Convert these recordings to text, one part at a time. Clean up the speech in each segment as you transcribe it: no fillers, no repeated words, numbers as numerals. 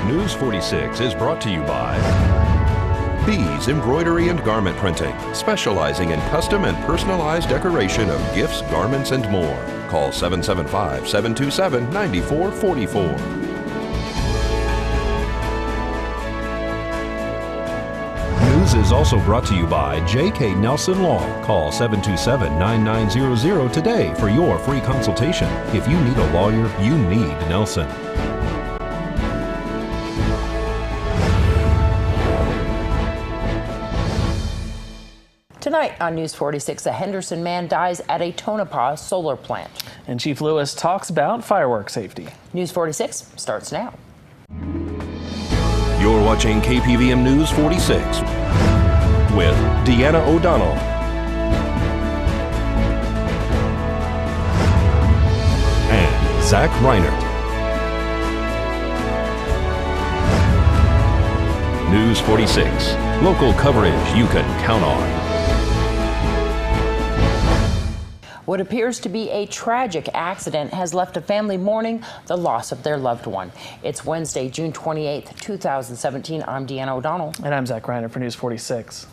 News 46 is brought to you by Bees Embroidery and Garment Printing, specializing in custom and personalized decoration of gifts, garments, and more. Call 775-727-9444. News is also brought to you by J.K. Nelson Law. Call 727-9900 today for your free consultation. If you need a lawyer, you need Nelson. Tonight on News 46, a Henderson man dies at a Tonopah Solar Plant. And Chief Lewis talks about firework safety. News 46 starts now. You're watching KPVM News 46 with Deanna O'Donnell and Zach Reinert. News 46, local coverage you can count on. What appears to be a tragic accident has left a family mourning the loss of their loved one. It's Wednesday, June 28th, 2017. I'm Deanna O'Donnell. And I'm Zach Reinert for News 46.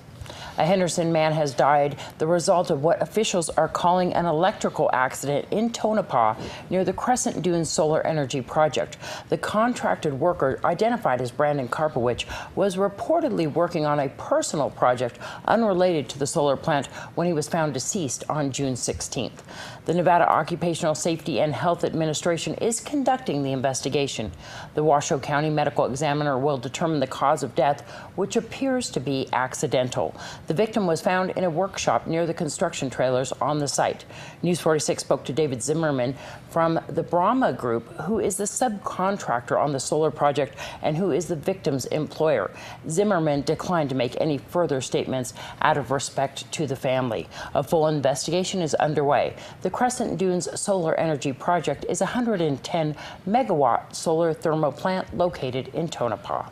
A Henderson man has died the result of what officials are calling an electrical accident in Tonopah near the Crescent Dunes Solar Energy Project. The contracted worker, identified as Brandon Karpowicz, was reportedly working on a personal project unrelated to the solar plant when he was found deceased on June 16th. The Nevada Occupational Safety and Health Administration is conducting the investigation. The Washoe County Medical Examiner will determine the cause of death, which appears to be accidental. The victim was found in a workshop near the construction trailers on the site. News 46 spoke to David Zimmerman from the Brahma Group, who is the subcontractor on the solar project and who is the victim's employer. Zimmerman declined to make any further statements out of respect to the family. A full investigation is underway. The Crescent Dunes Solar Energy Project is a 110 megawatt solar thermal plant located in Tonopah.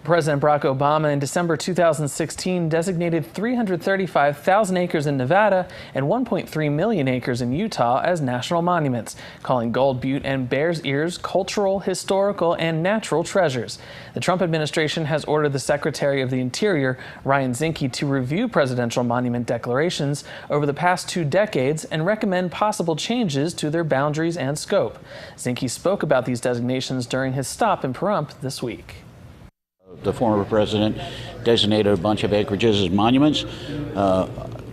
President Barack Obama in December 2016 designated 335,000 acres in Nevada and 1.3 million acres in Utah as national monuments, calling Gold Butte and Bears Ears cultural, historical, and natural treasures. The Trump administration has ordered the Secretary of the Interior, Ryan Zinke, to review presidential monument declarations over the past 2 decades and recommend possible changes to their boundaries and scope. Zinke spoke about these designations during his stop in Pahrump this week. The former president designated a bunch of acreages as monuments.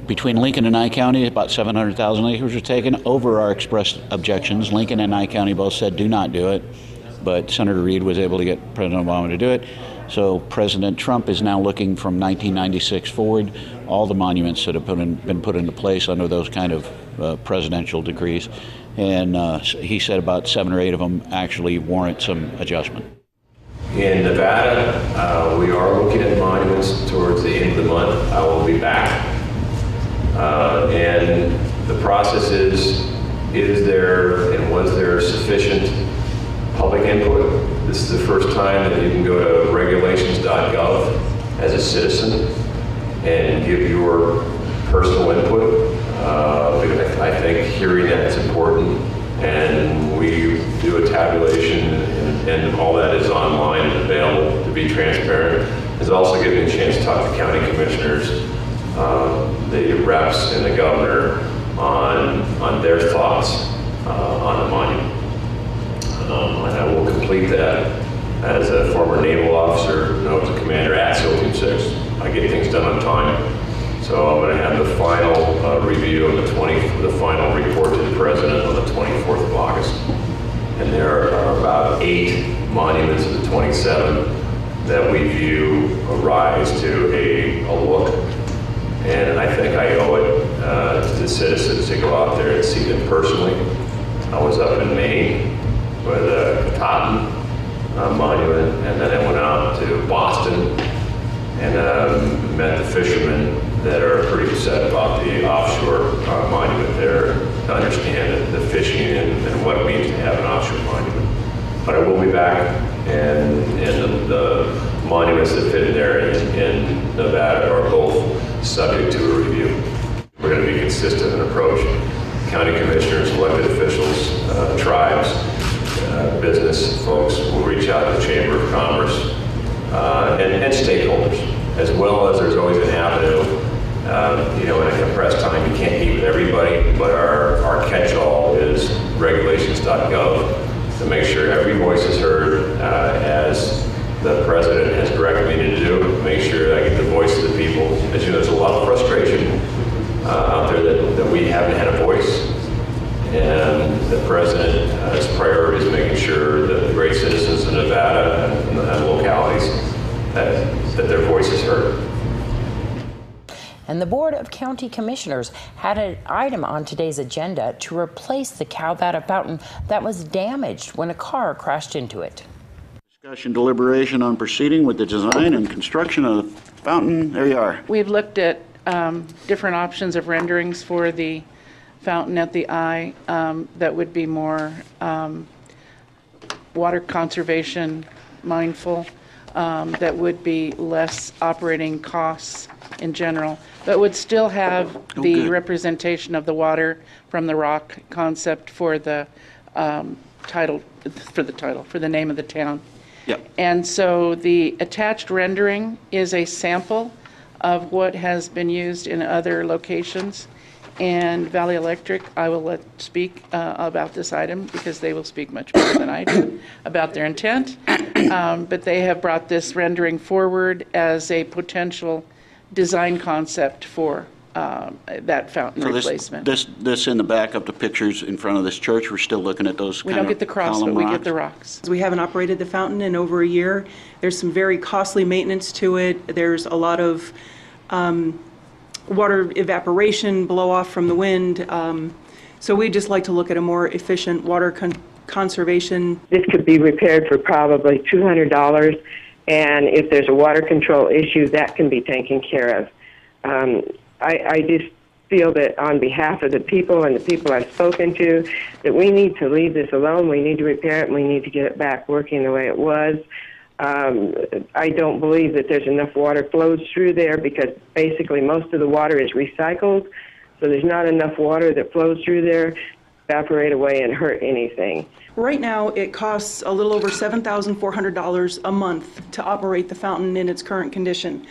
Between Lincoln and Nye County, about 700,000 acres were taken over our expressed objections. Lincoln and Nye County both said do not do it, but Senator Reid was able to get President Obama to do it. So President Trump is now looking from 1996 forward, all the monuments that have been put into place under those kind of presidential decrees. And he said about 7 or 8 of them actually warrant some adjustment. In Nevada, we are looking at monuments towards the end of the month. I will be back. And the process is there and was there sufficient public input? This is the first time that you can go to regulations.gov as a citizen and give your personal input. I think hearing that is important, and we do a tabulation, and all that is online and available to be transparent. It's also given me a chance to talk to county commissioners, the reps, and the governor on their thoughts on the monument. And I will complete that as a former naval officer, as a commander at SEAL Team 6. I get things done on time. So I'm going to have the final review of the final report to the president on the 24th of August. And there are about 8 monuments of the 27 that we view rise to a look. And I think I owe it to the citizens to go out there and see them personally. I was up in Maine with the Totten monument, and then I went out to Boston and met the fishermen that are pretty upset about the offshore monument there, to understand the fishing and what it means to have an offshore monument. But I will be back, and the monuments that fit in there in Nevada are both subject to a review. We're going to be consistent in approach. County commissioners, elected officials, tribes, business folks will reach out to the Chamber of Commerce and stakeholders, as well as there's always an avenue. In a compressed time, you can't meet with everybody, but our catch-all is regulations.gov to make sure every voice is heard, as the president has directed me to do. Make sure I get the voice of the people. As you know, there's a lot of frustration out there that we haven't had a voice. And the president's priority is making sure that the great citizens of Nevada and localities, that their voice is heard. And the Board of County Commissioners had an item on today's agenda to replace the Calvada Fountain that was damaged when a car crashed into it. Discussion deliberation on proceeding with the design and construction of the fountain. There you are. We've looked at different options of renderings for the fountain at the eye that would be more water conservation mindful, that would be less operating costs in general, but would still have the representation of the water from the rock concept for the for the name of the town. Yep. And so the attached rendering is a sample of what has been used in other locations. And Valley Electric, I will let speak about this item because they will speak much better than I do about their intent. But they have brought this rendering forward as a potential design concept for that fountain replacement. This in the back of the pictures in front of this church, we're still looking at those We don't get the cross, but we get the rocks. We haven't operated the fountain in over a year. There's some very costly maintenance to it. There's a lot of water evaporation, blow off from the wind. So we'd just like to look at a more efficient water conservation. This could be repaired for probably $200, and if there's a water control issue, that can be taken care of. I just feel that on behalf of the people and the people I've spoken to, that we need to leave this alone. We need to repair it, and we need to get it back working the way it was. I don't believe that there's enough water flows through there because basically most of the water is recycled, so there's not enough water that flows through there to evaporate away and hurt anything. Right now, it costs a little over $7,400 a month to operate the fountain in its current condition.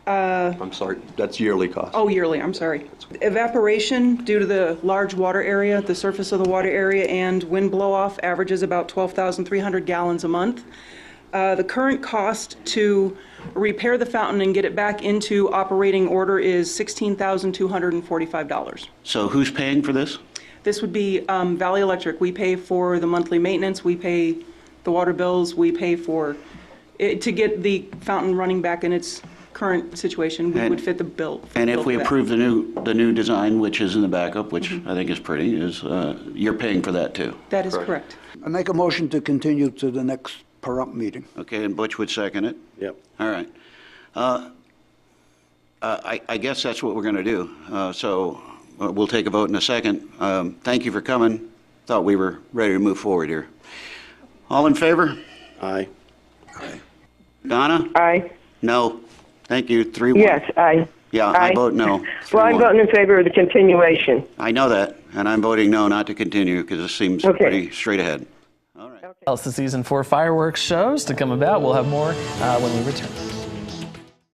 I'm sorry, that's yearly cost. Oh, yearly, I'm sorry. Evaporation, due to the large water area, the surface of the water area, and wind blow-off averages about 12,300 gallons a month. The current cost to repair the fountain and get it back into operating order is $16,245. So who's paying for this? This would be Valley Electric. We pay for the monthly maintenance, we pay the water bills, we pay for it, to get the fountain running back in its current situation. We would fit the bill. And if we approve the new design, which is in the backup, which I think is pretty, you're paying for that too? That is correct. I make a motion to continue to the next per-up meeting. Okay, and Butch would second it? Yep. All right. I guess that's what we're going to do. So we'll take a vote in a second. Thank you for coming. Thought we were ready to move forward here. All in favor? Aye. Aye. Donna? Aye. No. Thank you. 3-1. Yes, aye. Yeah, Aye. I vote no. Well, I'm 3-1. voting in favor of the continuation. I know that, and I'm voting no, not to continue, because this seems pretty straight ahead. All right. Else the season 4 fireworks shows to come about. We'll have more when we return.